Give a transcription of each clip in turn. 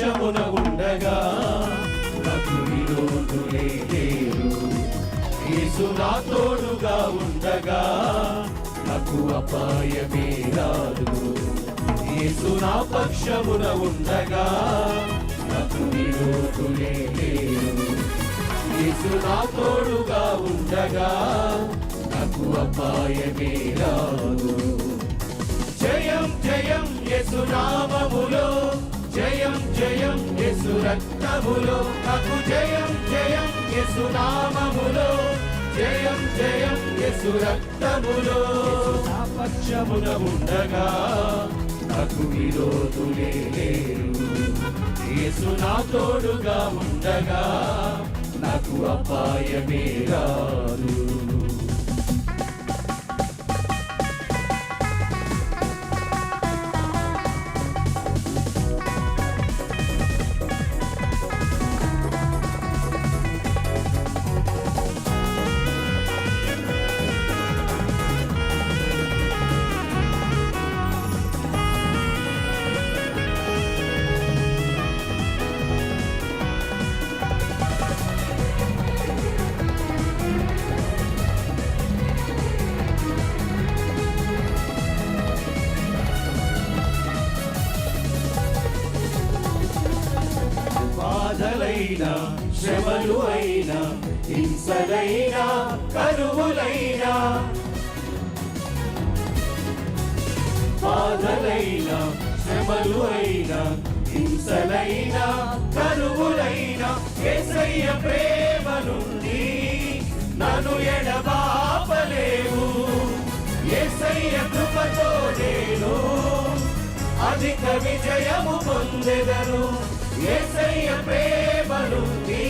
పక్షమున ఉండగా నాకు విరోధులే లేరు. యేసు నా తోడుగా ఉండగా నాకు అపాయమే రాదు. యేసు నా పక్షమున ఉండగా నాకు విరోధులే లేరు. యేసు నా తోడుగా ఉండగా నాకు అపాయమే రాదు. జయం జయం యేసు నామములో, జయం జయం యేసు రక్తములో, నాకు జయం జయం యేసు నామములో, జయం జయం యేసు రక్తములో. నా పక్షమున ఉండగా నాకు విరోధులే లేరు. యేసు నా తోడుగా ఉండగా నాకు అపాయమే రాదు. బాధలైనా శ్రమలు అయినా హింసలైనా కరువులైనా, బాధలైనా శ్రమలు అయినా హింసలైనా కరువులైనా, యేసయ్య ప్రేమ నుండి నన్ను ఎడబాపలేవు. యేసయ్య కృపతో నేను అధిక విజయము పొందెదను. యేసయ్య ప్రేమ నుండి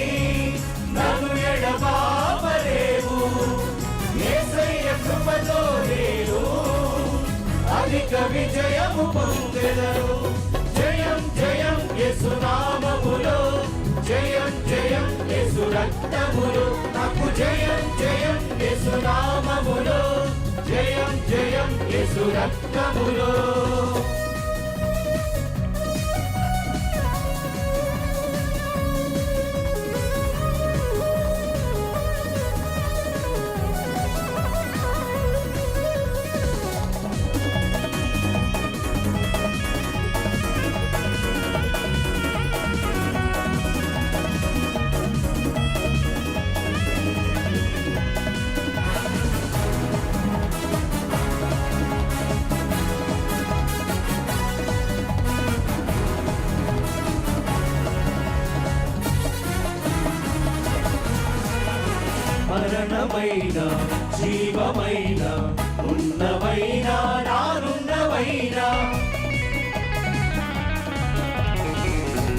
నన్ను ఎడబాపలేవు. యేసయ్య కృపతో నేను అధిక విజయము పొందెదను. జయం జయం యేసు నామములో, జయం జయం యేసు రక్తములో, నాకు జయం జయం యేసు నామములో, జయం జయం యేసు రక్తములో. మరణమైన జీవమైన ఉన్నవైన నానున్నవైన,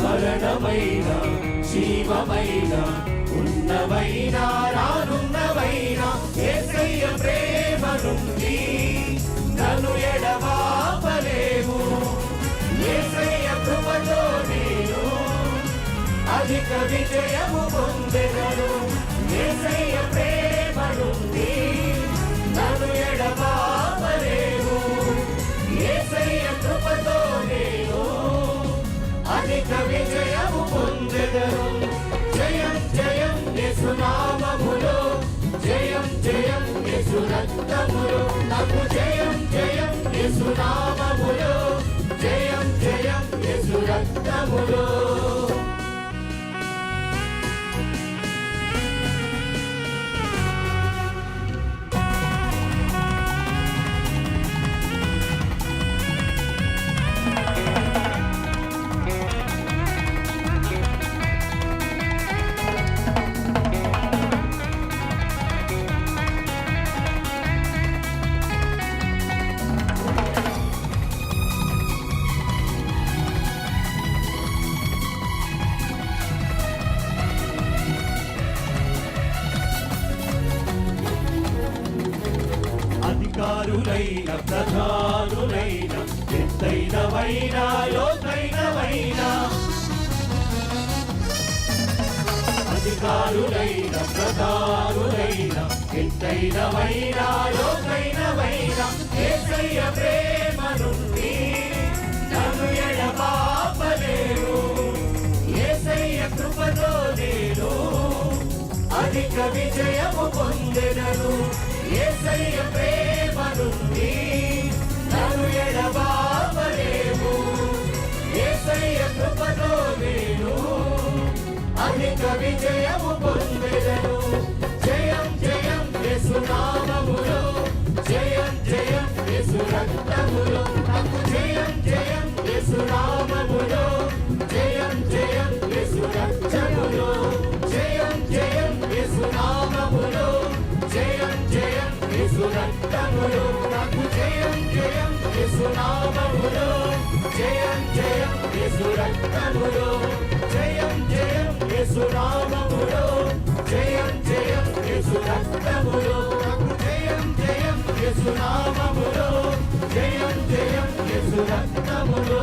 మరణమైన జీవమైన ఉన్నవైన నానున్నవైన, యేసయ్య ప్రేమ నుండి నన్ను ఎడబాపలేవు. యేసయ్య కృపతో నేను అధిక విజయము పొందెదను. యేసయ్య ప్రేమ నుండి నన్ను ఎడబాపలేవు. యేసయ్య కృపతో నేను అధిక విజయము పొందెదను. జయం జయం యేసు నామములో, జయం జయం యేసు రక్తములో, నాకు జయం జయం యేసు నామములో, జయం జయం యేసు రక్తములో. అధికారులైన ప్రధానులైన ఎత్తైనవైనా లోతైనవైనా, అధికారులైన ప్రధానులైన ఎత్తైనవైనా లోతైనవైనా, యేసయ్య ప్రేమ నుండి నన్ను ఎడబాపలేవు. విజయము పొందెదను యేసయ్య ప్రేమ నుండి నన్ను ఎడబాపలేవు యేసయ్య కృపతో నేను అధిక విజయము పొందెదను జయం జయం యేసు నామములో జయం జయం యేసు రక్తములో నాకు జయం జయం యేసు నామములో జయం జయం యేసు రక్తములో జయం జయం యేసు నామములో జయం జయం యేసు రక్తములో నాకు జయం జయం యేసు నామములో జయం జయం యేసు రక్తములో జయం జయం యేసు నామములో జయం జయం యేసు రక్తములో నాకు జయం జయం యేసు నామములో జయం జయం యేసు రక్తములో